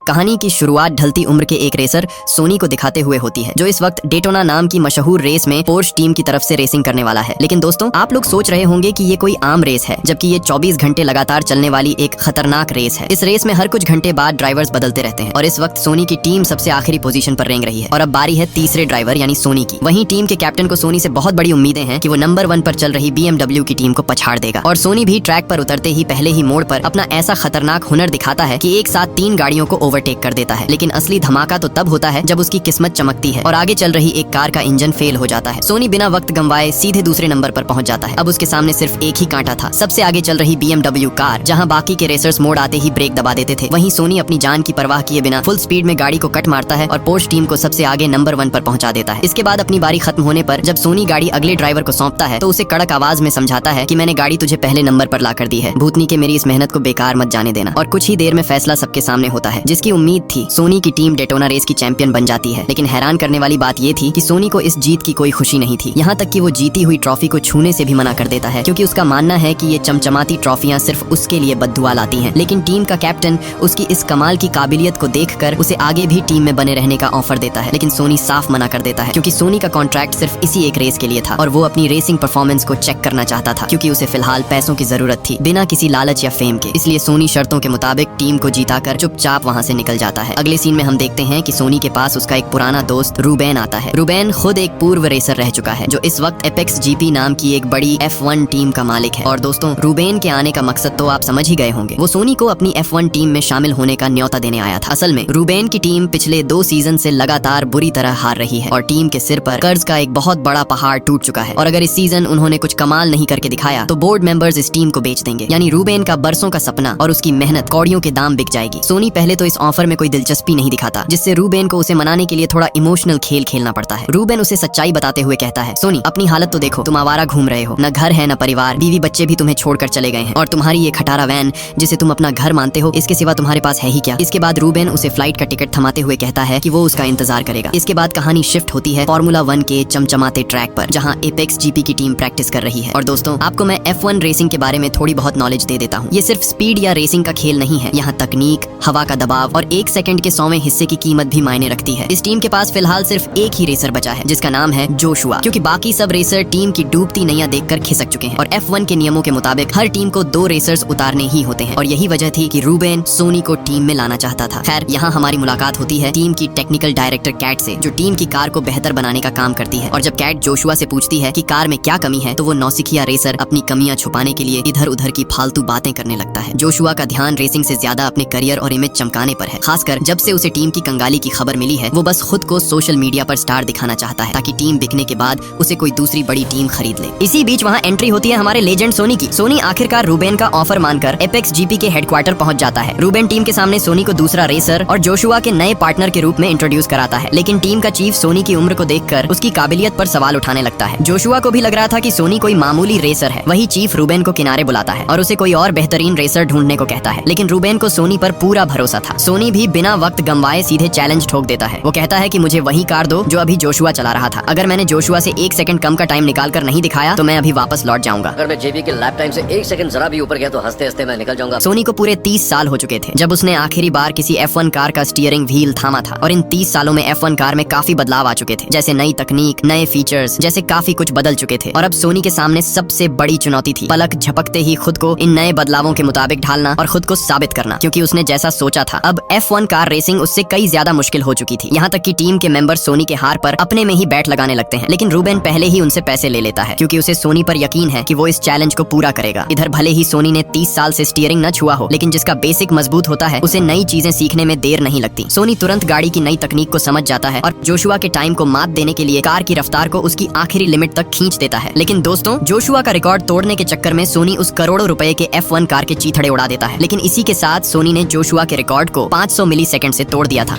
कहानी की शुरुआत ढलती उम्र के एक रेसर सोनी को दिखाते हुए होती है, जो इस वक्त डेटोना नाम की मशहूर रेस में पोर्श टीम की तरफ से रेसिंग करने वाला है। लेकिन दोस्तों, आप लोग सोच रहे होंगे कि ये कोई आम रेस है, जबकि ये 24 घंटे लगातार चलने वाली एक खतरनाक रेस है। इस रेस में हर कुछ घंटे बाद ड्राइवर्स बदलते रहते हैं और इस वक्त सोनी की टीम सबसे आखिरी पोजीशन पर रेंग रही है और अब बारी है तीसरे ड्राइवर यानी सोनी की। वहीं टीम के कैप्टन को सोनी से बहुत बड़ी उम्मीदें हैं कि वो नंबर 1 पर चल रही BMW की टीम को पछाड़ देगा और सोनी भी ट्रैक पर उतरते ही पहले ही मोड़ पर अपना ऐसा खतरनाक हुनर दिखाता है कि एक साथ 3 गाड़ियों को ओवरटेक कर देता है। लेकिन असली धमाका तो तब होता है जब उसकी किस्मत चमकती है और आगे चल रही एक कार का इंजन फेल हो जाता है। सोनी बिना वक्त गंवाए सीधे दूसरे नंबर पर पहुंच जाता है। अब उसके सामने सिर्फ एक ही कांटा था, सबसे आगे चल रही BMW कार, जहां बाकी के रेसर्स मोड़ आते ही ब्रेक दबा देते थे। वहीं सोनी अपनी जान की परवाह किए बिना फुल स्पीड में गाड़ी को कट मारता है और पोर्श टीम को सबसे आगे नंबर 1 पर पहुंचा देता है। इसके बाद अपनी बारी खत्म होने पर जब सोनी गाड़ी अगले ड्राइवर को सौंपता है तो उसे कड़क आवाज में समझाता है कि मैंने गाड़ी तुझे पहले नंबर पर ला कर दी है, भूतनी के मेरी इस मेहनत को बेकार मत जाने देना। और कुछ ही देर में फैसला सबके सामने होता है। जिसकी उम्मीद थी सोनी की टीम डेटोना रेस की चैंपियन बन जाती है, लेकिन हैरान करने वाली बात ये थी कि सोनी को इस जीत की कोई खुशी नहीं थी। यहाँ तक कि वो जीती हुई ट्रॉफी को छूने से भी मना कर देता है, क्योंकि उसका मानना है कि ये चमचमाती ट्रॉफियां सिर्फ उसके लिए बद्दुआ लाती हैं। लेकिन टीम का कैप्टन उसकी इस कमाल की काबिलियत को देखकर उसे आगे भी टीम में बने रहने का ऑफर देता है, लेकिन सोनी साफ मना कर देता है, क्योंकि सोनी का कॉन्ट्रैक्ट सिर्फ इसी एक रेस के लिए था और वो अपनी रेसिंग परफॉर्मेंस को चेक करना चाहता था, क्योंकि उसे फिलहाल पैसों की जरूरत थी बिना किसी लालच या फेम के। इसलिए सोनी शर्तों के मुताबिक टीम को जीताकर चुपचाप वहाँ से निकल जाता है। अगले सीन में हम देखते हैं कि सोनी के पास उसका एक पुराना दोस्त रूबेन आता है। रूबेन खुद एक पूर्व रेसर रह चुका है, जो इस वक्त एपेक्स GP नाम की एक बड़ी F1 टीम का मालिक है। और दोस्तों, रूबेन के आने का मकसद तो आप समझ ही गए होंगे। वो सोनी को अपनी F1 टीम में शामिल होने का न्योता देने आया था। असल में रूबेन की टीम पिछले 2 सीजन से लगातार बुरी तरह हार रही है और टीम के सिर पर कर्ज का एक बहुत बड़ा पहाड़ टूट चुका है। और अगर इस सीजन उन्होंने कुछ कमाल नहीं करके दिखाया तो बोर्ड मेंबर्स इस टीम को बेच देंगे, यानी रूबेन का बरसों का सपना और उसकी मेहनत कौड़ियों के दाम बिक जाएगी। सोनी पहले तो इस ऑफर में कोई दिलचस्पी नहीं दिखाता, जिससे रूबेन को उसे मनाने के लिए थोड़ा इमोशनल खेल खेलना पड़ता है। रूबेन उसे सच्चाई बताते हुए कहता है, सोनी, अपनी हालत तो देखो, तुम आवारा घूम रहे हो, न घर है न परिवार, बीवी बच्चे भी तुम्हें छोड़कर चले गए हैं और तुम्हारी ये खटारा वैन जिसे तुम अपना घर मानते हो, इसके सिवा तुम्हारे पास है ही क्या। इसके बाद रूबेन उसे फ्लाइट का टिकट थमाते हुए कहता है कि वो उसका इंतजार करेगा। इसके बाद कहानी शिफ्ट होती है फॉर्मूला 1 के चमचमाते ट्रैक पर, जहाँ एपेक्स GP की टीम प्रैक्टिस कर रही है। और दोस्तों, आपको मैं F1 रेसिंग के बारे में थोड़ी बहुत नॉलेज दे देता हूँ। ये सिर्फ स्पीड या रेसिंग का खेल नहीं है, यहाँ तकनीक, हवा का दबाव और 1 सेकंड के 100वें हिस्से की कीमत भी मायने रखती है। इस टीम के पास फिलहाल सिर्फ एक ही रेसर बचा है, जिसका नाम है जोशुआ, क्योंकि बाकी सब रेसर टीम की डूबती नैया देखकर खिसक चुके हैं और F1 के नियमों के मुताबिक हर टीम को 2 रेसर्स उतारने ही होते हैं। और यही वजह थी कि रूबेन सोनी को टीम में लाना चाहता था। खैर, यहाँ हमारी मुलाकात होती है टीम की टेक्निकल डायरेक्टर कैट से, जो टीम की कार को बेहतर बनाने का काम करती है। और जब कैट जोशुआ से पूछती है कि कार में क्या कमी है, तो वो नौसिखिया रेसर अपनी कमियां छुपाने के लिए इधर उधर की फालतू बातें करने लगता है। जोशुआ का ध्यान रेसिंग से ज्यादा अपने करियर और इमेज चमकाने पर है। खासकर जब से उसे टीम की कंगाली की खबर मिली है, वो बस खुद को सोशल मीडिया पर स्टार दिखाना चाहता है, ताकि टीम बिकने के बाद उसे कोई दूसरी बड़ी टीम खरीद ले। इसी बीच वहाँ एंट्री होती है हमारे लेजेंड सोनी की। सोनी आखिरकार रूबेन का ऑफर मानकर एपेक्स GP के हेडक्वार्टर पहुंच जाता है। रूबेन टीम के सामने सोनी को दूसरा रेसर और जोशुआ के नए पार्टनर के रूप में इंट्रोड्यूस कराता है, लेकिन टीम का चीफ सोनी की उम्र को देखकर उसकी काबिलियत पर सवाल उठाने लगता है। जोशुआ को भी लग रहा था कि सोनी कोई मामूली रेसर है। वही चीफ रूबेन को किनारे बुलाता है और उसे कोई और बेहतरीन रेसर ढूंढने को कहता है, लेकिन रूबेन को सोनी पर पूरा भरोसा था। सोनी भी बिना वक्त गंवाए सीधे चैलेंज ठोक देता है। वो कहता है कि मुझे वही कार दो जो अभी जोशुआ चला रहा था। अगर मैंने जोशुआ से 1 सेकंड कम का टाइम निकाल कर नहीं दिखाया तो मैं अभी वापस लौट जाऊंगा। अगर मैं JP के लैप टाइम से 1 सेकंड जरा भी ऊपर गया तो हंसते हंसते मैं निकल जाऊंगा। सोनी को पूरे 30 साल हो चुके थे जब उसने आखिरी बार किसी F1 कार का स्टीयरिंग व्हील थामा था, और इन 30 सालों में F1 कार में काफी बदलाव आ चुके थे, जैसे नई तकनीक, नए फीचर्स, जैसे काफी कुछ बदल चुके थे। और अब सोनी के सामने सबसे बड़ी चुनौती थी पलक झपकते ही खुद को इन नए बदलावों के मुताबिक ढालना और खुद को साबित करना, क्योंकि उसने जैसा सोचा था अब F1 कार रेसिंग उससे कई ज्यादा मुश्किल हो चुकी थी। यहाँ तक कि टीम के मेंबर सोनी के हार पर अपने में ही बैट लगाने लगते हैं, लेकिन रूबेन पहले ही उनसे पैसे ले लेता है, क्योंकि उसे सोनी पर यकीन है कि वो इस चैलेंज को पूरा करेगा। इधर भले ही सोनी ने 30 साल से स्टीयरिंग न छुआ हो, लेकिन जिसका बेसिक मजबूत होता है उसे नई चीजें सीखने में देर नहीं लगती। सोनी तुरंत गाड़ी की नई तकनीक को समझ जाता है और जोशुआ के टाइम को मात देने के लिए कार की रफ्तार को उसकी आखिरी लिमिट तक खींच देता है। लेकिन दोस्तों, जोशुआ का रिकॉर्ड तोड़ने के चक्कर में सोनी उस करोड़ों रुपए के F1 कार के चीथड़े उड़ा देता है। लेकिन इसी के साथ सोनी ने जोशुआ के रिकॉर्ड को 500 मिलीसेकंड से तोड़ दिया था।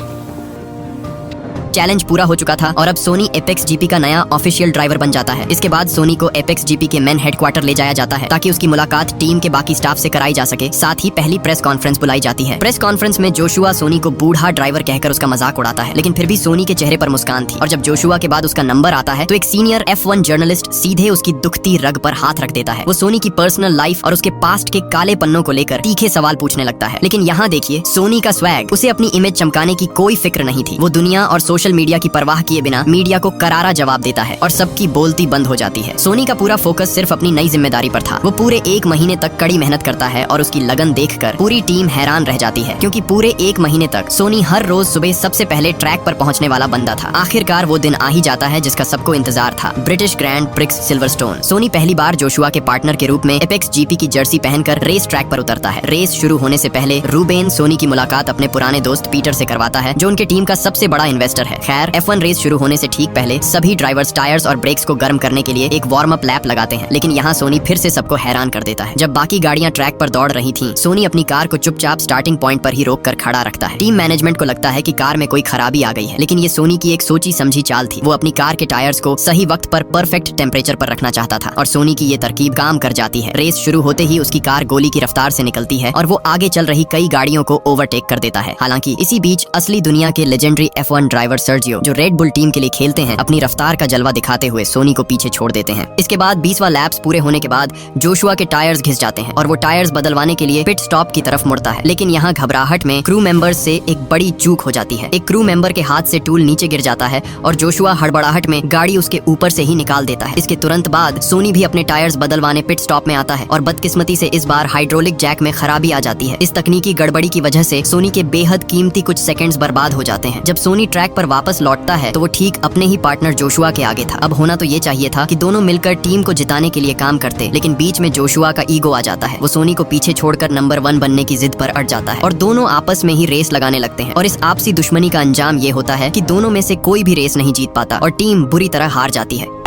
चैलेंज पूरा हो चुका था और अब सोनी एपेक्स जीपी का नया ऑफिशियल ड्राइवर बन जाता है। इसके बाद सोनी को एपेक्स जीपी के मेन हेडक्वार्टर ले जाया जाता है ताकि उसकी मुलाकात टीम के बाकी स्टाफ से कराई जा सके। साथ ही पहली प्रेस कॉन्फ्रेंस बुलाई जाती है। प्रेस कॉन्फ्रेंस में जोशुआ सोनी को बूढ़ा ड्राइवर कहकर उसका मजाक उड़ाता है, लेकिन फिर भी सोनी के चेहरे पर मुस्कान थी। और जब जोशुआ के बाद उसका नंबर आता है तो एक सीनियर F1 जर्नलिस्ट सीधे उसकी दुखती रग पर हाथ रख देता है। वो सोनी की पर्सनल लाइफ और उसके पास्ट के काले पन्नों को लेकर तीखे सवाल पूछने लगता है। लेकिन यहाँ देखिए सोनी का स्वैग, उसे अपनी इमेज चमकाने की कोई फिक्र नहीं थी। वो दुनिया और सोशल मीडिया की परवाह किए बिना मीडिया को करारा जवाब देता है और सबकी बोलती बंद हो जाती है। सोनी का पूरा फोकस सिर्फ अपनी नई जिम्मेदारी पर था। वो पूरे 1 महीने तक कड़ी मेहनत करता है और उसकी लगन देखकर पूरी टीम हैरान रह जाती है, क्योंकि पूरे 1 महीने तक सोनी हर रोज सुबह सबसे पहले ट्रैक पर पहुंचने वाला बंदा था। आखिरकार वो दिन आ ही जाता है जिसका सबको इंतजार था, British Grand Prix Silverstone. Sonny पहली बार जोशुआ के पार्टनर के रूप में एपेक्स जीपी की जर्सी पहनकर रेस ट्रैक पर उतरता है। रेस शुरू होने से पहले रूबेन सोनी की मुलाकात अपने पुराने दोस्त पीटर से करवाता है, जो उनके टीम का सबसे बड़ा इन्वेस्टर है। खैर F1 रेस शुरू होने से ठीक पहले सभी ड्राइवर्स टायर्स और ब्रेक्स को गर्म करने के लिए एक वार्म अप लैप लगाते हैं, लेकिन यहाँ सोनी फिर से सबको हैरान कर देता है। जब बाकी गाड़ियां ट्रैक पर दौड़ रही थीं, सोनी अपनी कार को चुपचाप स्टार्टिंग पॉइंट पर ही रोक कर खड़ा रखता है। टीम मैनेजमेंट को लगता है कि कार में कोई खराबी आ गई है, लेकिन ये सोनी की एक सोची समझी चाल थी। वो अपनी कार के टायर्स को सही वक्त पर परफेक्ट टेम्परेचर पर रखना चाहता था और सोनी की ये तरकीब काम कर जाती है। रेस शुरू होते ही उसकी कार गोली की रफ्तार से निकलती है और वो आगे चल रही कई गाड़ियों को ओवरटेक कर देता है। हालांकि इसी बीच असली दुनिया के लेजेंडरी F1 ड्राइवर सर्जियो, जो रेड बुल टीम के लिए खेलते हैं, अपनी रफ्तार का जलवा दिखाते हुए सोनी को पीछे छोड़ देते हैं। इसके बाद 20वां लैप्स पूरे होने के बाद जोशुआ के टायर्स घिस जाते हैं और वो टायर्स बदलवाने के लिए पिट स्टॉप की तरफ मुड़ता है। लेकिन यहाँ घबराहट में क्रू मेंबर्स से एक बड़ी चूक हो जाती है। एक क्रू मेंबर के हाथ से टूल नीचे गिर जाता है और जोशुआ हड़बड़ाहट में गाड़ी उसके ऊपर से ही निकाल देता है। इसके तुरंत बाद सोनी भी अपने टायर्स बदलवाने पिट स्टॉप में आता है और बदकिस्मती से इस बार हाइड्रोलिक जैक में खराबी आ जाती है। इस तकनीकी गड़बड़ी की वजह से सोनी के बेहद कीमती कुछ सेकंड्स बर्बाद हो जाते हैं। जब सोनी ट्रैक पर वापस लौटता है तो वो ठीक अपने ही पार्टनर जोशुआ के आगे था। अब होना तो ये चाहिए था कि दोनों मिलकर टीम को जिताने के लिए काम करते, लेकिन बीच में जोशुआ का ईगो आ जाता है। वो सोनी को पीछे छोड़कर नंबर 1 बनने की जिद पर अड़ जाता है और दोनों आपस में ही रेस लगाने लगते हैं। और इस आपसी दुश्मनी का अंजाम ये होता है कि दोनों में से कोई भी रेस नहीं जीत पाता और टीम बुरी तरह हार जाती है।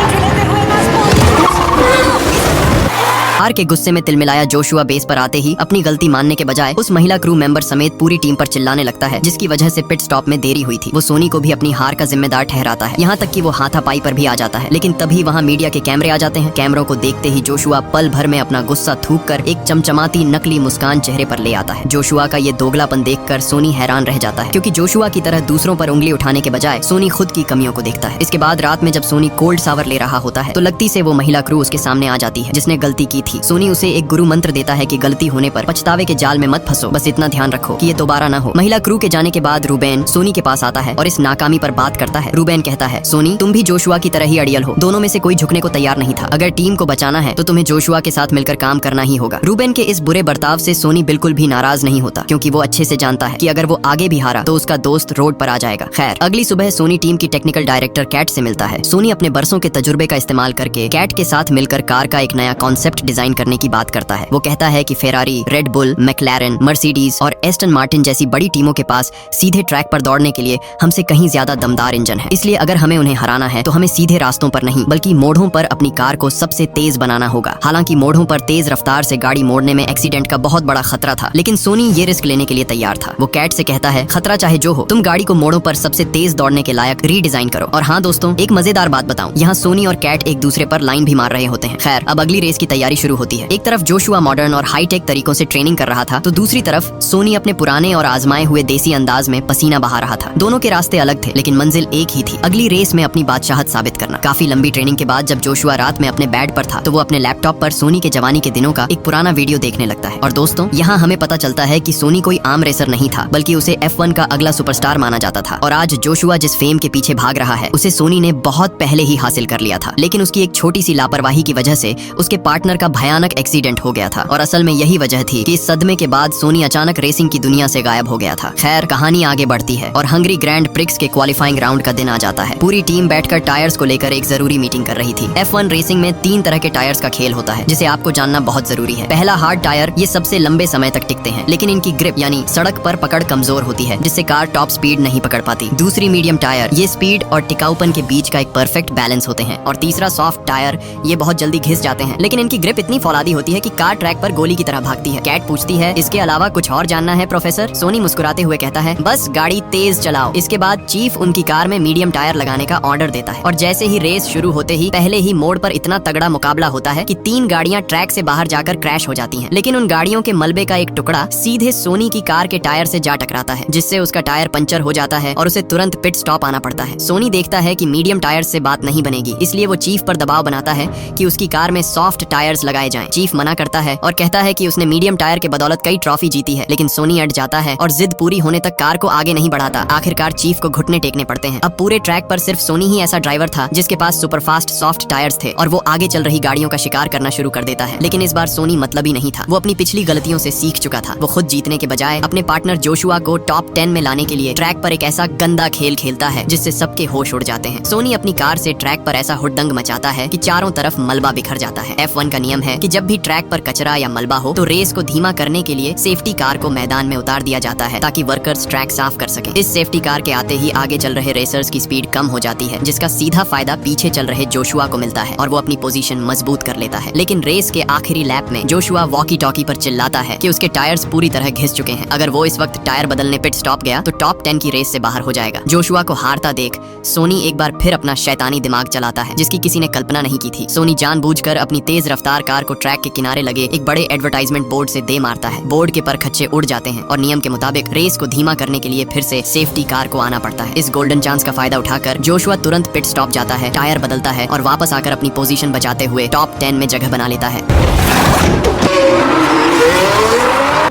हार के गुस्से में तिलमिलाया जोशुआ बेस पर आते ही अपनी गलती मानने के बजाय उस महिला क्रू मेंबर समेत पूरी टीम पर चिल्लाने लगता है, जिसकी वजह से पिट स्टॉप में देरी हुई थी। वो सोनी को भी अपनी हार का जिम्मेदार ठहराता है, यहाँ तक कि वो हाथापाई पर भी आ जाता है। लेकिन तभी वहाँ मीडिया के कैमरे आ जाते हैं। कैमरों को देखते ही जोशुआ पल भर में अपना गुस्सा थूक कर एक चमचमाती नकली मुस्कान चेहरे पर ले आता है। जोशुआ का ये दोगलापन देखकर सोनी हैरान रह जाता है, क्योंकि जोशुआ की तरह दूसरों पर उंगली उठाने के बजाय सोनी खुद की कमियों को देखता है। इसके बाद रात में जब सोनी कोल्ड सावर ले रहा होता है तो लगती से वो महिला क्रू उसके सामने आ जाती है जिसने गलती की थी। सोनी उसे एक गुरु मंत्र देता है कि गलती होने पर पछतावे के जाल में मत फंसो, बस इतना ध्यान रखो कि ये दोबारा ना हो। महिला क्रू के जाने के बाद रूबेन सोनी के पास आता है और इस नाकामी पर बात करता है। रूबेन कहता है, सोनी तुम भी जोशुआ की तरह ही अड़ियल हो, दोनों में से कोई झुकने को तैयार नहीं था। अगर टीम को बचाना है तो तुम्हें जोशुआ के साथ मिलकर काम करना ही होगा। रूबेन के इस बुरे बर्ताव से सोनी बिल्कुल भी नाराज नहीं होता, क्योंकि वो अच्छे से जानता है कि अगर वो आगे भी हारा तो उसका दोस्त रोड पर आ जाएगा। खैर अगली सुबह सोनी टीम की टेक्निकल डायरेक्टर कैट से मिलता है। सोनी अपने बरसों के तजुर्बे का इस्तेमाल करके कैट के साथ मिलकर कार का एक नया कॉन्सेप्ट डिजाइन करने की बात करता है। वो कहता है कि Ferrari, red bull, McLaren, Mercedes और एस्टन मार्टिन जैसी बड़ी टीमों के पास सीधे ट्रैक पर दौड़ने के लिए हमसे कहीं ज्यादा दमदार इंजन है। इसलिए अगर हमें उन्हें हराना है तो हमें सीधे रास्तों पर नहीं बल्कि मोड़ों पर अपनी कार को सबसे तेज बनाना होगा। हालांकि मोड़ों पर तेज रफ्तार से गाड़ी मोड़ने में एक्सीडेंट का बहुत बड़ा खतरा था, लेकिन सोनी ये रिस्क लेने के लिए तैयार था। वो कैट से कहता है, खतरा चाहे जो हो, तुम गाड़ी को मोड़ों पर सबसे तेज दौड़ने के लायक रीडिजाइन करो। और हाँ दोस्तों, एक मजेदार बात बताऊं, यहाँ सोनी और कैट एक दूसरे पर लाइन भी मार रहे होते हैं। खैर अब अगली रेस की तैयारी शुरू होती है। एक तरफ जोशुआ मॉडर्न और हाईटेक तरीकों से ट्रेनिंग कर रहा था तो दूसरी तरफ सोनी अपने पुराने और आजमाए हुए देसी अंदाज में पसीना बहा रहा था। दोनों के रास्ते अलग थे लेकिन मंजिल एक ही थी, अगली रेस में अपनी बादशाहत साबित करना। काफी लंबी ट्रेनिंग के बाद जब जोशुआ रात में अपने बेड पर था तो वो अपने लैपटॉप पर सोनी के जवानी के दिनों का एक पुराना वीडियो देखने लगता है। और दोस्तों यहाँ हमें पता चलता है कि सोनी कोई आम रेसर नहीं था, बल्कि उसे F1 का अगला सुपरस्टार माना जाता था। और आज जोशुआ जिस फेम के पीछे भाग रहा है उसे सोनी ने बहुत पहले ही हासिल कर लिया था, लेकिन उसकी एक छोटी सी लापरवाही की वजह से उसके पार्टनर का भयानक एक्सीडेंट हो गया था। और असल में यही वजह थी कि इस सदमे के बाद सोनी अचानक रेसिंग की दुनिया से गायब हो गया था। खैर कहानी आगे बढ़ती है और हंगरी ग्रैंड प्रिक्स के क्वालिफाइंग राउंड का दिन आ जाता है। पूरी टीम बैठकर टायर्स को लेकर एक जरूरी मीटिंग कर रही थी। F1 रेसिंग में 3 तरह के टायर्स का खेल होता है जिसे आपको जानना बहुत जरूरी है। पहला हार्ड टायर, ये सबसे लंबे समय तक टिकते हैं लेकिन इनकी ग्रिप यानी सड़क पर पकड़ कमजोर होती है जिससे कार टॉप स्पीड नहीं पकड़ पाती। दूसरी मीडियम टायर, ये स्पीड और टिकाऊपन के बीच का एक परफेक्ट बैलेंस होते हैं। और तीसरा सॉफ्ट टायर, ये बहुत जल्दी घिस जाते हैं लेकिन इनकी ग्रिप इतनी इतनी फौलादी होती है कि कार ट्रैक पर गोली की तरह भागती है। कैट पूछती है, इसके अलावा कुछ और जानना है प्रोफेसर? सोनी मुस्कुराते हुए कहता है, बस गाड़ी तेज चलाओ। इसके बाद चीफ उनकी कार में मीडियम टायर लगाने का ऑर्डर देता है और जैसे ही रेस शुरू होते ही पहले ही मोड़ पर इतना तगड़ा मुकाबला होता है कि 3 गाड़ियां ट्रैक से बाहर जाकर क्रैश हो जाती हैं। लेकिन उन गाड़ियों के मलबे का एक टुकड़ा सीधे सोनी की कार के टायर से जा टकराता है, जिससे उसका टायर पंचर हो जाता है और उसे तुरंत पिट स्टॉप आना पड़ता है। सोनी देखता है कि मीडियम टायर से बात नहीं बनेगी, इसलिए वो चीफ पर दबाव बनाता है कि उसकी कार में सॉफ्ट टायर्स लगाए जाएं। चीफ मना करता है और कहता है कि उसने मीडियम टायर के बदौलत कई ट्रॉफी जीती है, लेकिन सोनी अड़ जाता है और जिद पूरी होने तक कार को आगे नहीं बढ़ाता। आखिरकार चीफ को घुटने टेकने पड़ते हैं। अब पूरे ट्रैक पर सिर्फ सोनी ही ऐसा ड्राइवर था जिसके पास सुपरफास्ट सॉफ्ट टायर्स थे और वो आगे चल रही गाड़ियों का शिकार करना शुरू कर देता है। लेकिन इस बार सोनी मतलबी नहीं था। वो अपनी पिछली गलतियों से सीख चुका था। वो खुद जीतने के बजाय अपने पार्टनर जोशुआ को टॉप 10 में लाने के लिए ट्रैक पर एक ऐसा गंदा खेल खेलता है जिससे सबके होश उड़ जाते हैं। सोनी अपनी कार से ट्रैक पर ऐसा हुड़दंग मचाता है कि चारों तरफ मलबा बिखर जाता है। F1 का नियम है कि जब भी ट्रैक पर कचरा या मलबा हो तो रेस को धीमा करने के लिए सेफ्टी कार को मैदान में उतार दिया जाता है ताकि वर्कर्स ट्रैक साफ कर सकें। इस सेफ्टी कार के आते ही आगे चल रहे रेसर्स की स्पीड कम हो जाती है, जिसका सीधा फायदा पीछे चल रहे जोशुआ को मिलता है और वो अपनी पोजीशन मजबूत कर लेता है। लेकिन रेस के आखिरी लैप में जोशुआ वॉकी टॉकी पर चिल्लाता है कि उसके टायर्स पूरी तरह घिस चुके हैं। अगर वो इस वक्त टायर बदलने पिट स्टॉप गया तो टॉप 10 की रेस से बाहर हो जाएगा। जोशुआ को हारता देख सोनी एक बार फिर अपना शैतानी दिमाग चलाता है जिसकी किसी ने कल्पना नहीं की थी। सोनी जानबूझकर अपनी तेज रफ्तार कार को ट्रैक के किनारे लगे एक बड़े एडवर्टाइजमेंट बोर्ड से दे मारता है। बोर्ड के परखच्चे उड़ जाते हैं और नियम के मुताबिक रेस को धीमा करने के लिए फिर से सेफ्टी कार को आना पड़ता है। इस गोल्डन चांस का फायदा उठाकर जोशुआ तुरंत पिट स्टॉप जाता है, टायर बदलता है और वापस आकर अपनी पोजीशन बचाते हुए टॉप 10 में जगह बना लेता है।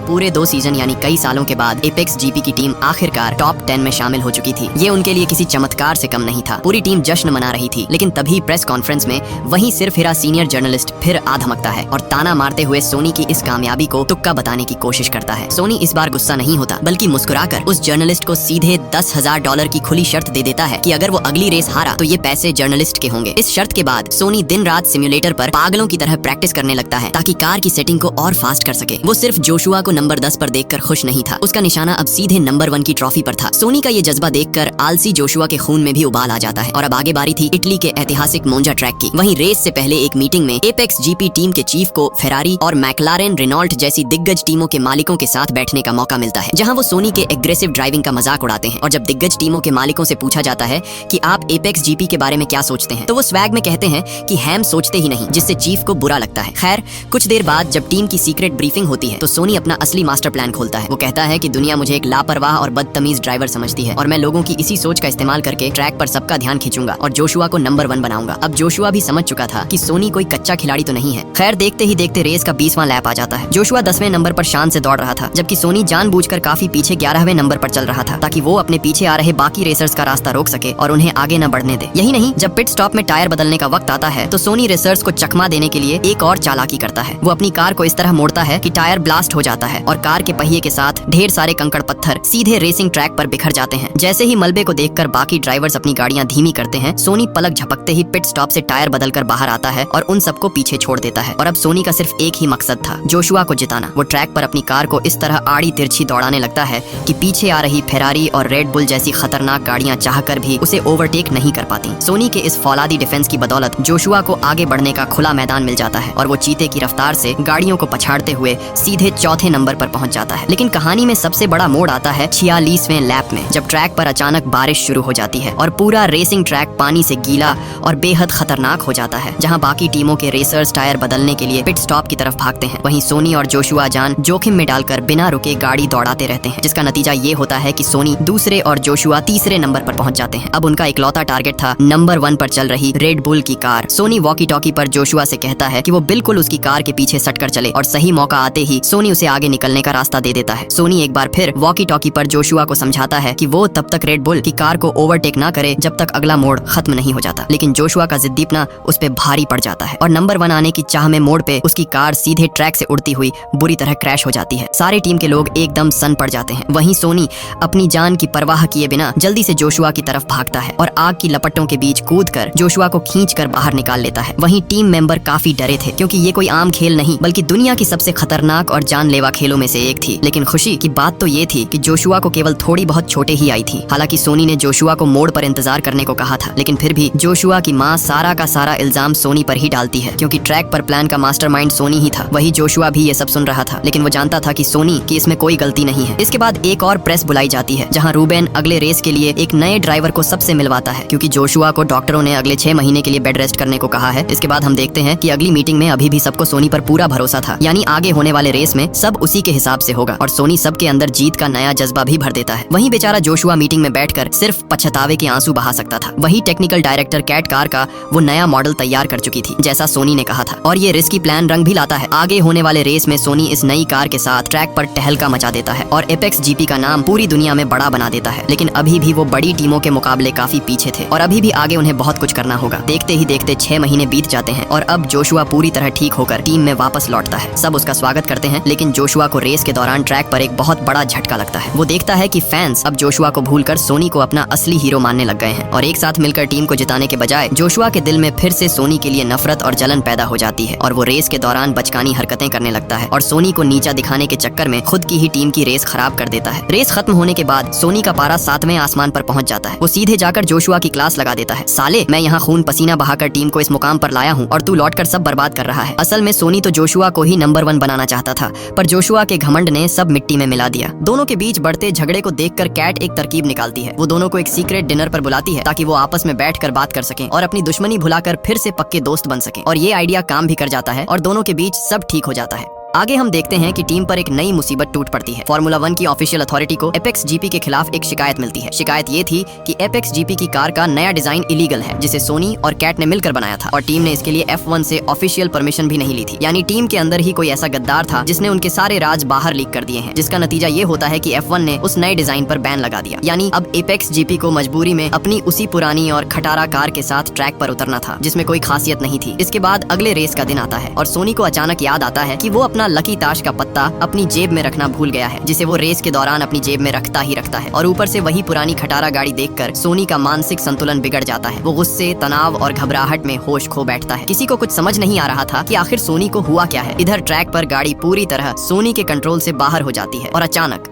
पूरे 2 सीजन यानी कई सालों के बाद एपेक्स जीपी की टीम आखिरकार टॉप 10 में शामिल हो चुकी थी। ये उनके लिए किसी चमत्कार से कम नहीं था। पूरी टीम जश्न मना रही थी, लेकिन तभी प्रेस कॉन्फ्रेंस में वहीं सिर्फ हिरा सीनियर जर्नलिस्ट फिर आ धमकता है और ताना मारते हुए सोनी की इस कामयाबी को तुक्का बताने की कोशिश करता है। सोनी इस बार गुस्सा नहीं होता, बल्कि मुस्कुराकर उस जर्नलिस्ट को सीधे $10,000 की खुली शर्त दे देता है कि अगर वो अगली रेस हारा तो ये पैसे जर्नलिस्ट के होंगे। इस शर्त के बाद सोनी दिन रात सिम्युलेटर पर पागलों की तरह प्रैक्टिस करने लगता है ताकि कार की सेटिंग को और फास्ट कर सके। वो सिर्फ जोशुआ को नंबर 10 पर देखकर खुश नहीं था, उसका निशाना अब सीधे नंबर 1 की ट्रॉफी पर था। सोनी का ये जज्बा देखकर आलसी जोशुआ के खून में भी उबाल आ जाता है और अब आगे बारी थी इटली के ऐतिहासिक मोंजा ट्रैक की। वहीं रेस से पहले एक मीटिंग में एपेक्स जीपी टीम के चीफ को फेरारी और मैक्लारेन रेनॉल्ट जैसी दिग्गज टीमों के मालिकों के साथ बैठने का मौका मिलता है, जहां वो सोनी के एग्रेसिव ड्राइविंग का मजाक उड़ाते हैं। और जब दिग्गज टीमों के मालिकों से पूछा जाता है कि आप एपेक्स जीपी के बारे में क्या सोचते हैं, तो वो स्वैग में कहते हैं कि हम सोचते ही नहीं, जिससे चीफ को बुरा लगता है। खैर, कुछ देर बाद जब टीम की सीक्रेट ब्रीफिंग होती है तो सोनी अपना असली मास्टर प्लान खोलता है। वो कहता है कि दुनिया मुझे एक लापरवाह और बदतमीज ड्राइवर समझती है और मैं लोगों की इसी सोच का इस्तेमाल करके ट्रैक पर सबका ध्यान खींचूंगा और जोशुआ को नंबर 1 बनाऊंगा। अब जोशुआ भी समझ चुका था कि सोनी कोई कच्चा खिलाड़ी तो नहीं है। खैर, देखते ही देखते रेस का 20वां लैप आ जाता है। जोशुआ 10वें नंबर पर शान से दौड़ रहा था, जबकि सोनी जानबूझकर काफी पीछे 11वें नंबर पर चल रहा था ताकि वो अपने पीछे आ रहे बाकी रेसर्स का रास्ता रोक सके और उन्हें आगे न बढ़ने दे। यही नहीं, जब पिट स्टॉप में टायर बदलने का वक्त आता है तो सोनी रेसर्स को चकमा देने के लिए एक और चालाकी करता है। वो अपनी कार को इस तरह मोड़ता है कि टायर ब्लास्ट हो जाता है और कार के पहिए के साथ ढेर सारे कंकड़ पत्थर सीधे रेसिंग ट्रैक पर बिखर जाते हैं। जैसे ही मलबे को देखकर बाकी ड्राइवर्स अपनी गाड़ियां धीमी करते हैं, सोनी पलक झपकते ही पिट स्टॉप से टायर बदलकर बाहर आता है और उन सबको पीछे छोड़ देता है। और अब सोनी का सिर्फ एक ही मकसद था, जोशुआ को जिताना। वो ट्रैक पर अपनी कार को इस तरह आड़ी तिरछी दौड़ाने लगता है कि पीछे आ रही फेरारी और रेड बुल जैसी खतरनाक गाड़ियां चाहकर भी उसे ओवरटेक नहीं कर पाती। सोनी के इस फौलादी डिफेंस की बदौलत जोशुआ को आगे बढ़ने का खुला मैदान मिल जाता है और वो चीते की रफ्तार से गाड़ियों को पछाड़ते हुए सीधे 4थे नंबर पर पहुंच जाता है। लेकिन कहानी में सबसे बड़ा मोड़ आता है 46वें लैप में, जब ट्रैक पर अचानक बारिश शुरू हो जाती है और पूरा रेसिंग ट्रैक पानी से गीला और बेहद खतरनाक हो जाता है। जहां बाकी टीमों के रेसर्स टायर बदलने के लिए पिट स्टॉप की तरफ भागते हैं, वहीं सोनी और जोशुआ जान जोखिम में डालकर बिना रुके गाड़ी दौड़ाते रहते हैं, जिसका नतीजा ये होता है कि सोनी दूसरे और जोशुआ तीसरे नंबर पर पहुंच जाते हैं। अब उनका इकलौता टारगेट था नंबर 1 पर चल रही रेड बुल की कार। सोनी वॉकी टॉकी पर जोशुआ से कहता है कि वो बिल्कुल उसकी कार के पीछे सटकर चले और सही मौका आते ही सोनी उसे आगे निकलने का रास्ता दे देता है। सोनी एक बार फिर वॉकी टॉकी पर जोशुआ को समझाता है कि वो तब तक रेड बुल की कार को ओवरटेक ना करे जब तक अगला मोड़ खत्म नहीं हो जाता। लेकिन जोशुआ का जिद्दीपना उस पे भारी पड़ जाता है और नंबर 1 आने की चाह में मोड़ पे उसकी कार सीधे ट्रैक से उड़ती हुई बुरी तरह क्रैश हो जाती है। सारे टीम के लोग एकदम सन पड़ जाते हैं। वहीं सोनी अपनी जान की परवाह किए बिना जल्दी से जोशुआ की तरफ भागता है और आग की लपटों के बीच कूदकर जोशुआ को खींचकर बाहर निकाल लेता है। वहीं टीम मेंबर काफी डरे थे, क्योंकि ये कोई आम खेल नहीं बल्कि दुनिया की सबसे खतरनाक और जानलेवा खेलों में से एक थी। लेकिन खुशी की बात तो ये थी कि जोशुआ को केवल थोड़ी बहुत चोटें ही आई थी। हालांकि सोनी ने जोशुआ को मोड़ पर इंतजार करने को कहा था, लेकिन फिर भी जोशुआ की माँ सारा का सारा इल्जाम सोनी पर ही डालती है, क्योंकि ट्रैक पर प्लान का मास्टरमाइंड सोनी ही था। वही जोशुआ भी ये सब सुन रहा था, लेकिन वो जानता था कि सोनी की इसमें कोई गलती नहीं है। इसके बाद एक और प्रेस बुलाई जाती है, जहाँ रूबेन अगले रेस के लिए एक नए ड्राइवर को सबसे मिलवाता है, क्योंकि जोशुआ को डॉक्टरों ने अगले 6 महीने के लिए बेड रेस्ट करने को कहा है। इसके बाद हम देखते हैं कि अगली मीटिंग में अभी भी सबको सोनी पर पूरा भरोसा था, यानी आगे होने वाले रेस में सब उसी के हिसाब से होगा, और सोनी सबके अंदर जीत का नया जज्बा भी भर देता है। वहीं बेचारा जोशुआ मीटिंग में बैठकर सिर्फ पछतावे के आंसू बहा सकता था। वहीं टेक्निकल डायरेक्टर कैट कार का वो नया मॉडल तैयार कर चुकी थी, जैसा सोनी ने कहा था, और ये रिस्की प्लान रंग भी लाता है। आगे होने वाले रेस में सोनी इस नई कार के साथ ट्रैक पर टहलका मचा देता है और एपेक्स जीपी का नाम पूरी दुनिया में बड़ा बना देता है। लेकिन अभी भी वो बड़ी टीमों के मुकाबले काफी पीछे थे, और अभी भी आगे उन्हें बहुत कुछ करना होगा। देखते ही देखते 6 महीने बीत जाते हैं, और अब जोशुआ पूरी तरह ठीक होकर टीम में वापस लौटता है। सब उसका स्वागत करते हैं, लेकिन जोशुआ को रेस के दौरान ट्रैक पर एक बहुत बड़ा झटका लगता है। वो देखता है कि फैंस अब जोशुआ को भूलकर सोनी को अपना असली हीरो मानने लग गए हैं, और एक साथ मिलकर टीम को जिताने के बजाय जोशुआ के दिल में फिर से सोनी के लिए नफरत और जलन पैदा हो जाती है, और वो रेस के दौरान बचकानी हरकतें करने लगता है, और सोनी को नीचा दिखाने के चक्कर में खुद की ही टीम की रेस खराब कर देता है। रेस खत्म होने के बाद सोनी का पारा 7वें आसमान पर पहुंच जाता है। वो सीधे जाकर जोशुआ की क्लास लगा देता है। साले, मैं यहाँ खून पसीना बहाकर टीम को इस मुकाम पर लाया हूँ, और तू लौटकर सब बर्बाद कर रहा है। असल में सोनी तो जोशुआ को ही नंबर 1 बनाना चाहता था, पर जोशुआ के घमंड ने सब मिट्टी में मिला दिया। दोनों के बीच बढ़ते झगड़े को देखकर कैट एक तरकीब निकालती है। वो दोनों को एक सीक्रेट डिनर पर बुलाती है, ताकि वो आपस में बैठकर बात कर सकें और अपनी दुश्मनी भुलाकर फिर से पक्के दोस्त बन सकें। और ये आइडिया काम भी कर जाता है, और दोनों के बीच सब ठीक हो जाता है। आगे हम देखते हैं कि टीम पर एक नई मुसीबत टूट पड़ती है। फार्मूला 1 की ऑफिशियल अथॉरिटी को एपेक्स जीपी के खिलाफ एक शिकायत मिलती है। शिकायत ये थी कि एपेक्स जीपी की कार का नया डिजाइन इलीगल है, जिसे सोनी और कैट ने मिलकर बनाया था, और टीम ने इसके लिए F1 से ऑफिशियल परमिशन भी नहीं ली थी। यानी टीम के अंदर ही कोई ऐसा गद्दार था जिसने उनके सारे राज बाहर लीक कर दिए हैं, जिसका नतीजा ये होता है कि F1 ने उस नए डिजाइन पर बैन लगा दिया। यानी अब एपेक्स जीपी को मजबूरी में अपनी उसी पुरानी और खटारा कार के साथ ट्रैक पर उतरना था, जिसमें कोई खासियत नहीं थी। इसके बाद अगले रेस का दिन आता है, और सोनी को अचानक याद आता है कि वो अपना लकी ताश का पत्ता अपनी जेब में रखना भूल गया है, जिसे वो रेस के दौरान अपनी जेब में रखता ही रखता है। और ऊपर से वही पुरानी खटारा गाड़ी देखकर सोनी का मानसिक संतुलन बिगड़ जाता है। वो गुस्से, तनाव और घबराहट में होश खो बैठता है। किसी को कुछ समझ नहीं आ रहा था कि आखिर सोनी को हुआ क्या है। इधर ट्रैक पर गाड़ी पूरी तरह सोनी के कंट्रोल से बाहर हो जाती है, और अचानक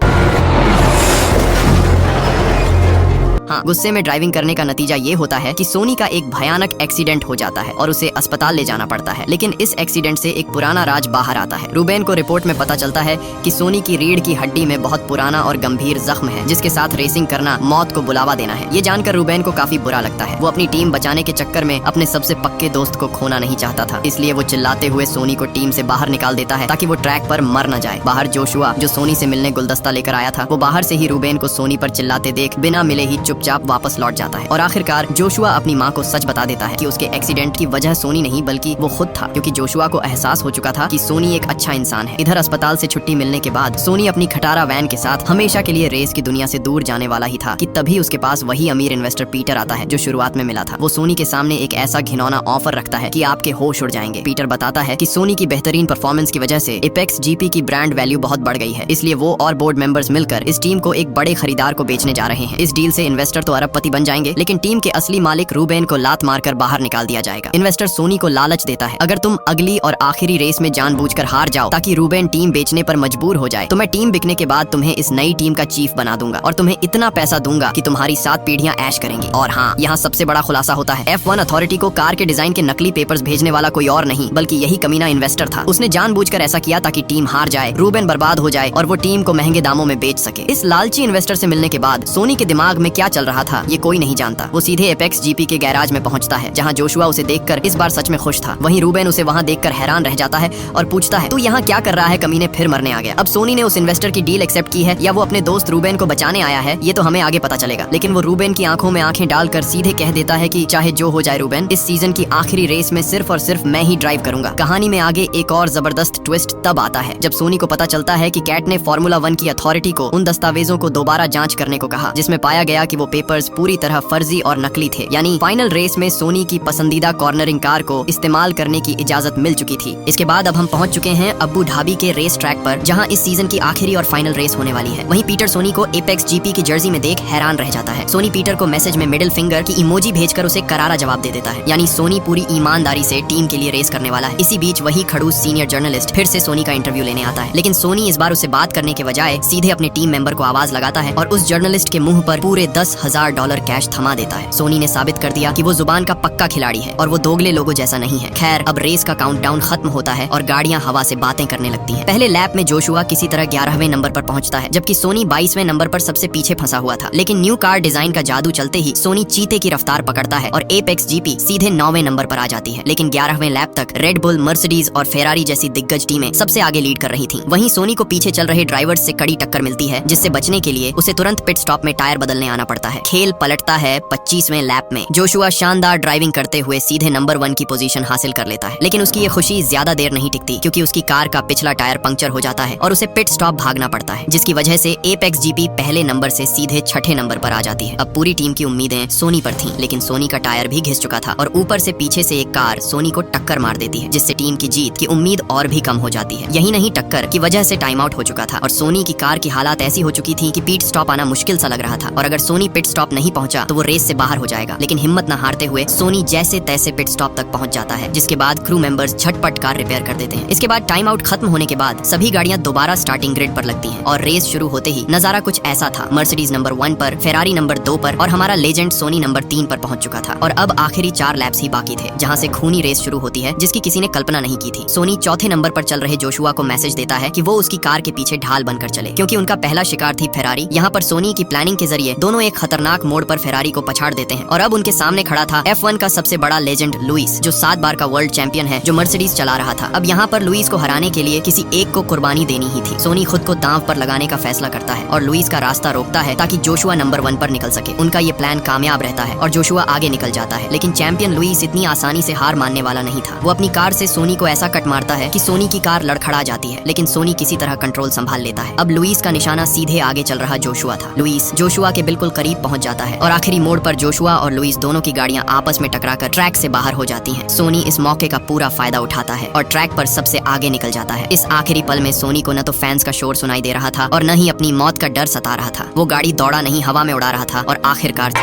गुस्से में ड्राइविंग करने का नतीजा ये होता है कि सोनी का एक भयानक एक्सीडेंट हो जाता है और उसे अस्पताल ले जाना पड़ता है। लेकिन इस एक्सीडेंट से एक पुराना राज बाहर आता है। रूबेन को रिपोर्ट में पता चलता है कि सोनी की रीढ़ की हड्डी में बहुत पुराना और गंभीर जख्म है, जिसके साथ रेसिंग करना मौत को बुलावा देना है। ये जानकर रूबेन को काफी बुरा लगता है। वो अपनी टीम बचाने के चक्कर में अपने सबसे पक्के दोस्त को खोना नहीं चाहता था, इसलिए वो चिल्लाते हुए सोनी को टीम से बाहर निकाल देता है, ताकि वो ट्रैक पर मर न जाए। बाहर जोशुआ, जो सोनी से मिलने गुलदस्ता लेकर आया था, वो बाहर से ही रूबेन को सोनी पर चिल्लाते देख बिना मिले ही चुपचाप वापस लौट जाता है। और आखिरकार जोशुआ अपनी माँ को सच बता देता है कि उसके एक्सीडेंट की वजह सोनी नहीं बल्कि वो खुद था, क्योंकि जोशुआ को एहसास हो चुका था कि सोनी एक अच्छा इंसान है। इधर अस्पताल से छुट्टी मिलने के बाद सोनी अपनी खटारा वैन के साथ हमेशा के लिए रेस की दुनिया से दूर जाने वाला ही था कि तभी उसके पास वही अमीर इन्वेस्टर पीटर आता है जो शुरुआत में मिला था। वो सोनी के सामने एक ऐसा घिनौना ऑफर रखता है कि आपके होश उड़ जाएंगे। पीटर बताता है कि सोनी की बेहतरीन परफॉर्मेंस की वजह से एपेक्स जीपी की ब्रांड वैल्यू बहुत बढ़ गई है, इसलिए वो और बोर्ड मेंबर्स मिलकर इस टीम को एक बड़े खरीदार को बेचने जा रहे हैं। इस डील से इन्वेस्टर तो अरबपति बन जाएंगे, लेकिन टीम के असली मालिक रूबेन को लात मारकर बाहर निकाल दिया जाएगा। इन्वेस्टर सोनी को लालच देता है, अगर तुम अगली और आखिरी रेस में जानबूझकर हार जाओ ताकि रूबेन टीम बेचने पर मजबूर हो जाए, तो मैं टीम बिकने के बाद तुम्हें इस नई टीम का चीफ बना दूंगा और तुम्हें इतना पैसा दूंगा कि तुम्हारी 7 पीढ़ियां ऐश करेंगी। और हाँ, यहाँ सबसे बड़ा खुलासा होता है, F1 अथॉरिटी को कार के डिजाइन के नकली पेपर्स भेजने वाला कोई और नहीं बल्कि यही कमीना इन्वेस्टर था। उसने जानबूझकर ऐसा किया ताकि टीम हार जाए, रूबेन बर्बाद हो जाए और वो टीम को महंगे दामों में बेच सके। इस लालची इन्वेस्टर से मिलने के बाद सोनी के दिमाग में क्या चल रहा था ये कोई नहीं जानता। वो सीधे एपेक्स जीपी के गैराज में पहुंचता है, जहां जोशुआ उसे देखकर इस बार सच में खुश था। वहीं रूबेन उसे वहां देखकर हैरान रह जाता है और पूछता है, तू यहाँ क्या कर रहा है कमीने, फिर मरने आ गया। अब सोनी ने उस इन्वेस्टर की डील एक्सेप्ट की है या वो अपने दोस्त रूबेन को बचाने आया है, ये तो हमें आगे पता चलेगा। लेकिन वो रूबेन की आंखों में आंखें डालकर सीधे कह देता है कि चाहे जो हो जाए रूबेन, इस सीजन की आखिरी रेस में सिर्फ और सिर्फ मैं ही ड्राइव करूंगा। कहानी में आगे एक और जबरदस्त ट्विस्ट तब आता है जब सोनी को पता चलता है कि कैट ने फार्मूला 1 की अथॉरिटी को उन दस्तावेजों को दोबारा जांच करने को कहा जिसमें पाया गया कि वो पेपर्स पूरी तरह फर्जी और नकली थे। यानी फाइनल रेस में सोनी की पसंदीदा कॉर्नरिंग कार को इस्तेमाल करने की इजाजत मिल चुकी थी। इसके बाद अब हम पहुंच चुके हैं अबू धाबी के रेस ट्रैक पर, जहां इस सीजन की आखिरी और फाइनल रेस होने वाली है। वहीं पीटर सोनी को एपेक्स जीपी की जर्सी में देख हैरान रह जाता है। सोनी पीटर को मैसेज में मिडिल फिंगर की इमोजी भेजकर उसे करारा जवाब दे देता है। यानी सोनी पूरी ईमानदारी से टीम के लिए रेस करने वाला है। इसी बीच वही खड़ूस सीनियर जर्नलिस्ट फिर से सोनी का इंटरव्यू लेने आता है, लेकिन सोनी इस बार उसे बात करने के बजाय सीधे अपने टीम मेंबर को आवाज लगाता है और उस जर्नलिस्ट के मुंह पर पूरे $10,000 कैश थमा देता है। सोनी ने साबित कर दिया कि वो जुबान का पक्का खिलाड़ी है और वो दोगले लोगों जैसा नहीं है। खैर, अब रेस का काउंटडाउन खत्म होता है और गाड़ियां हवा से बातें करने लगती हैं। पहले लैप में जोशुआ किसी तरह 11वें नंबर पर पहुंचता है, जबकि सोनी 22वें नंबर पर सबसे पीछे फंसा हुआ था। लेकिन न्यू कार डिजाइन का जादू चलते ही सोनी चीते की रफ्तार पकड़ता है और एपेक्स जीपी सीधे 9वें नंबर पर आ जाती है। लेकिन 11वें लैप तक रेड बुल, मर्सिडीज और फेरारी जैसी दिग्गज टीमें सबसे आगे लीड कर रही थी। वहीं सोनी को पीछे चल रहे ड्राइवर्स से कड़ी टक्कर मिलती है, जिससे बचने के लिए उसे तुरंत पिट स्टॉप में टायर बदलने आना पड़ता है। खेल पलटता है 25वें लैप में। जोशुआ शानदार ड्राइविंग करते हुए सीधे नंबर 1 की पोजीशन हासिल कर लेता है। लेकिन उसकी ये खुशी ज्यादा देर नहीं टिकती, क्योंकि उसकी कार का पिछला टायर पंक्चर हो जाता है और उसे पिट स्टॉप भागना पड़ता है, जिसकी वजह से एपेक्स जीपी पहले नंबर से सीधे 6ठे नंबर पर आ जाती है। अब पूरी टीम की उम्मीदें सोनी पर थीं, लेकिन सोनी का टायर भी घिस चुका था और ऊपर से पीछे से एक कार सोनी को टक्कर मार देती है, जिससे टीम की जीत की उम्मीद और भी कम हो जाती है। यही नहीं, टक्कर की वजह से टाइम आउट हो चुका था और सोनी की कार की हालात ऐसी हो चुकी थी कि पिट स्टॉप आना मुश्किल सा लग रहा था और अगर सोनी पिट स्टॉप नहीं पहुंचा तो वो रेस से बाहर हो जाएगा। लेकिन हिम्मत न हारते हुए सोनी जैसे तैसे पिट स्टॉप तक पहुंच जाता है, जिसके बाद क्रू मेंबर्स झटपट कार रिपेयर कर देते हैं। इसके बाद टाइम आउट खत्म होने के बाद सभी गाड़ियां दोबारा स्टार्टिंग ग्रिड पर लगती हैं और रेस शुरू होते ही नजारा कुछ ऐसा था। मर्सिडीज नंबर 1 पर, फेरारी नंबर 2 पर और हमारा लेजेंड सोनी नंबर 3 पर पहुंच चुका था। और अब आखिरी 4 लैप्स ही बाकी थे, जहां से खूनी रेस शुरू होती है, जिसकी किसी ने कल्पना नहीं की थी। सोनी चौथे नंबर पर चल रहे जोशुआ को मैसेज देता है कि वो उसकी कार के पीछे ढाल बनकर चले, क्योंकि उनका पहला शिकार थी फेरारी। यहाँ पर सोनी की प्लानिंग के जरिए दोनों एक खतरनाक मोड़ पर फेरारी को पछाड़ देते हैं और अब उनके सामने खड़ा था F1 का सबसे बड़ा लेजेंड लुइस, जो 7 बार का वर्ल्ड चैंपियन है, जो मर्सिडीज चला रहा था। अब यहाँ पर लुइस को हराने के लिए किसी एक को कुर्बानी देनी ही थी। सोनी खुद को दांव पर लगाने का फैसला करता है और लुइस का रास्ता रोकता है ताकि जोशुआ नंबर 1 पर निकल सके। उनका ये प्लान कामयाब रहता है और जोशुआ आगे निकल जाता है। लेकिन चैंपियन लुइस इतनी आसानी से हार मानने वाला नहीं था। वो अपनी कार से सोनी को ऐसा कट मारता है कि सोनी की कार लड़खड़ा जाती है, लेकिन सोनी किसी तरह कंट्रोल संभाल लेता है। अब लुइस का निशाना सीधे आगे चल रहा जोशुआ था। लुइस जोशुआ के बिल्कुल करीब पहुंच जाता है और आखिरी मोड़ पर जोशुआ और लुइस दोनों की गाड़ियां आपस में टकराकर ट्रैक से बाहर हो जाती हैं। सोनी इस मौके का पूरा फायदा उठाता है और ट्रैक पर सबसे आगे निकल जाता है। इस आखिरी पल में सोनी को न तो फैंस का शोर सुनाई दे रहा था और न ही अपनी मौत का डर सता रहा था। वो गाड़ी दौड़ा नहीं, हवा में उड़ा रहा था और आखिरकार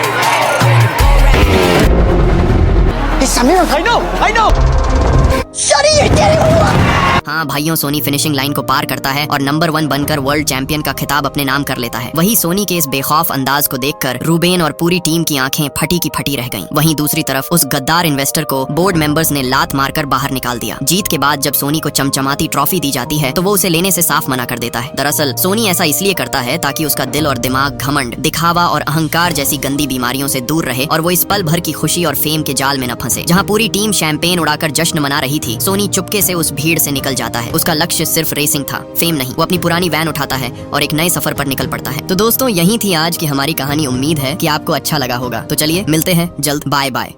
हाँ भाइयों, सोनी फिनिशिंग लाइन को पार करता है और नंबर 1 बनकर वर्ल्ड चैंपियन का खिताब अपने नाम कर लेता है। वही सोनी के इस बेखौफ अंदाज को देखकर रूबेन और पूरी टीम की आंखें फटी की फटी रह गईं। वहीं दूसरी तरफ उस गद्दार इन्वेस्टर को बोर्ड मेंबर्स ने लात मारकर बाहर निकाल दिया। जीत के बाद जब सोनी को चमचमाती ट्रॉफी दी जाती है तो वो उसे लेने से साफ मना कर देता है। दरअसल सोनी ऐसा इसलिए करता है ताकि उसका दिल और दिमाग घमंड, दिखावा और अहंकार जैसी गंदी बीमारियों से दूर रहे और वो इस पल भर की खुशी और फेम के जाल में न फंसे। जहाँ पूरी टीम शैंपेन उड़ाकर जश्न मना रही थी, सोनी चुपके से उस भीड़ से निकल जाता है। उसका लक्ष्य सिर्फ रेसिंग था, फेम नहीं। वो अपनी पुरानी वैन उठाता है और एक नए सफर पर निकल पड़ता है। तो दोस्तों, यही थी आज की हमारी कहानी। उम्मीद है कि आपको अच्छा लगा होगा। तो चलिए मिलते हैं जल्द। Bye bye.